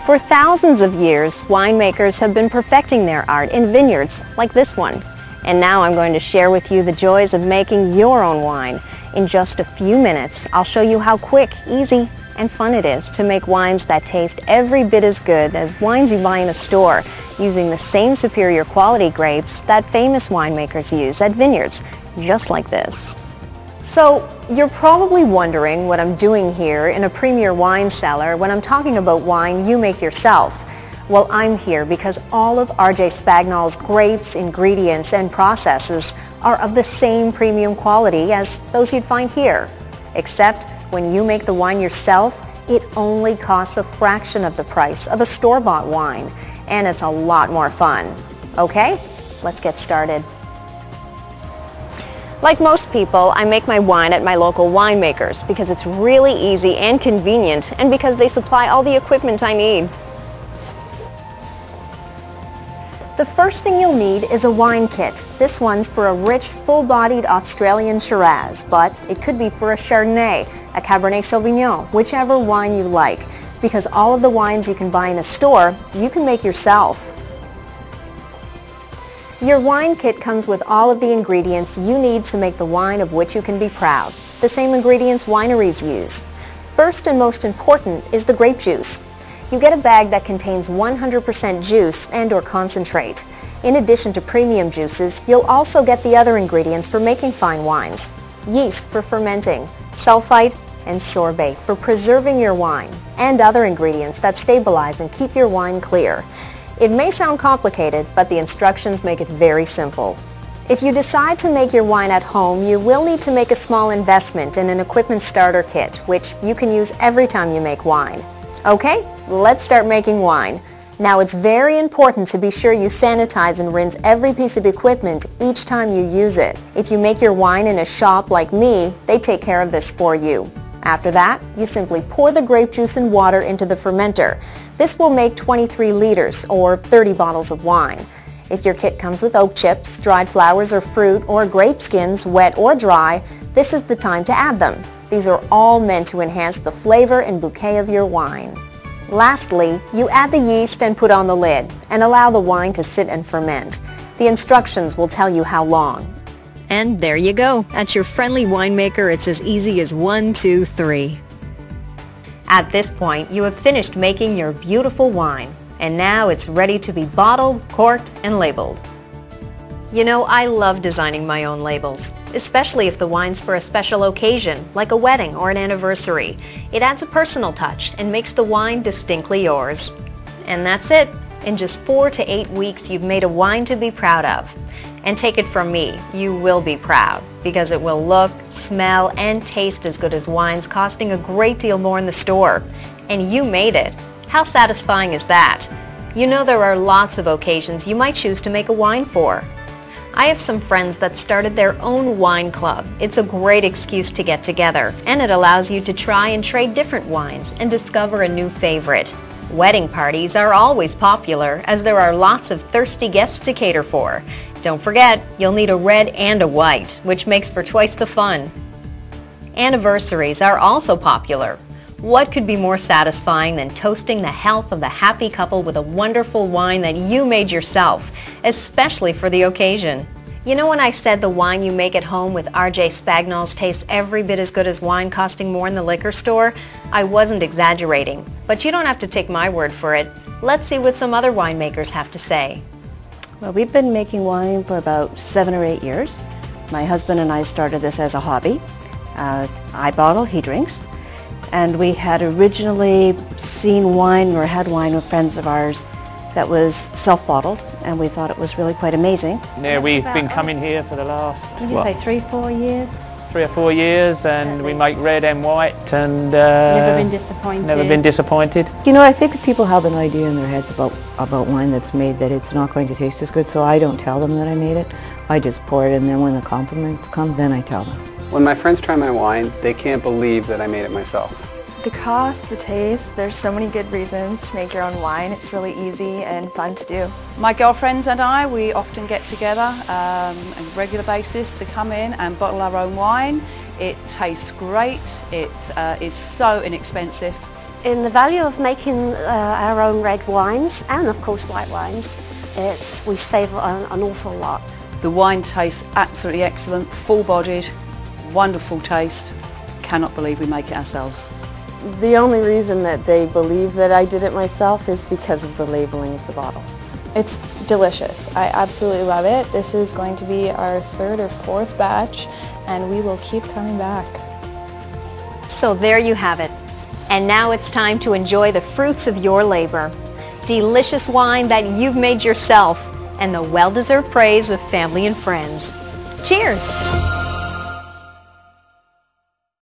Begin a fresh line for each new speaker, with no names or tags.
For thousands of years, winemakers have been perfecting their art in vineyards like this one. And now I'm going to share with you the joys of making your own wine. In just a few minutes, I'll show you how quick, easy, and fun it is to make wines that taste every bit as good as wines you buy in a store, using the same superior quality grapes that famous winemakers use at vineyards, just like this. So, you're probably wondering what I'm doing here in a premier wine cellar when I'm talking about wine you make yourself. Well, I'm here because all of R.J. Spagnol's grapes, ingredients, and processes are of the same premium quality as those you'd find here. Except when you make the wine yourself, it only costs a fraction of the price of a store-bought wine, and it's a lot more fun. Okay, let's get started. Like most people, I make my wine at my local winemakers because it's really easy and convenient, and because they supply all the equipment I need. The first thing you'll need is a wine kit. This one's for a rich, full-bodied Australian Shiraz, but it could be for a Chardonnay, a Cabernet Sauvignon, whichever wine you like, because all of the wines you can buy in a store, you can make yourself. Your wine kit comes with all of the ingredients you need to make the wine of which you can be proud, the same ingredients wineries use. First and most important is the grape juice. You get a bag that contains 100% juice and/or concentrate. In addition to premium juices, you'll also get the other ingredients for making fine wines: yeast for fermenting, sulfite, and sorbate for preserving your wine, and other ingredients that stabilize and keep your wine clear. It may sound complicated, but the instructions make it very simple. If you decide to make your wine at home, you will need to make a small investment in an equipment starter kit, which you can use every time you make wine. Okay, let's start making wine. Now, it's very important to be sure you sanitize and rinse every piece of equipment each time you use it. If you make your wine in a shop like me, they take care of this for you. After that, you simply pour the grape juice and water into the fermenter. This will make 23 liters, or 30 bottles of wine. If your kit comes with oak chips, dried flowers or fruit, or grape skins, wet or dry, this is the time to add them. These are all meant to enhance the flavor and bouquet of your wine. Lastly, you add the yeast and put on the lid, and allow the wine to sit and ferment. The instructions will tell you how long. And there you go. At your friendly winemaker, it's as easy as 1, 2, 3. At this point, you have finished making your beautiful wine, and now it's ready to be bottled, corked, and labeled. You know, I love designing my own labels, especially if the wine's for a special occasion, like a wedding or an anniversary. It adds a personal touch and makes the wine distinctly yours. And that's it. In just 4 to 8 weeks, you've made a wine to be proud of. And take it from me, you will be proud, because it will look, smell, and taste as good as wines costing a great deal more in the store. And you made it. How satisfying is that? You know, there are lots of occasions you might choose to make a wine for. I have some friends that started their own wine club. It's a great excuse to get together, and it allows you to try and trade different wines and discover a new favorite. Wedding parties are always popular, as there are lots of thirsty guests to cater for. Don't forget, you'll need a red and a white, which makes for twice the fun. Anniversaries are also popular. What could be more satisfying than toasting the health of the happy couple with a wonderful wine that you made yourself, especially for the occasion? You know, when I said the wine you make at home with R.J. Spagnol's tastes every bit as good as wine costing more in the liquor store, I wasn't exaggerating. But you don't have to take my word for it. Let's see what some other winemakers have to say.
Well, we've been making wine for about 7 or 8 years. My husband and I started this as a hobby. I bottle, he drinks. And we had originally seen wine or had wine with friends of ours that was self-bottled, and we thought it was really quite amazing.
Yeah, we've been coming here for the last,
Did you say 3 or 4 years?
3 or 4 years, and we make red and white, and
Never been disappointed.
never been disappointed.
You know, I think that people have an idea in their heads about wine that's made that it's not going to taste as good, so I don't tell them that I made it. I just pour it, and then when the compliments come, then I tell them.
When my friends try my wine, they can't believe that I made it myself.
The cost, the taste, there's so many good reasons to make your own wine. It's really easy and fun to do.
My girlfriends and I, we often get together on a regular basis to come in and bottle our own wine. It tastes great, it is so inexpensive,
In the value of making our own red wines, and of course white wines, we save an awful lot.
The wine tastes absolutely excellent, full-bodied, wonderful taste. Cannot believe we make it ourselves.
The only reason that they believe that I did it myself is because of the labeling of the bottle.
It's delicious. I absolutely love it. This is going to be our 3rd or 4th batch, and we will keep coming back.
So there you have it. And now it's time to enjoy the fruits of your labor. Delicious wine that you've made yourself, and the well-deserved praise of family and friends. Cheers!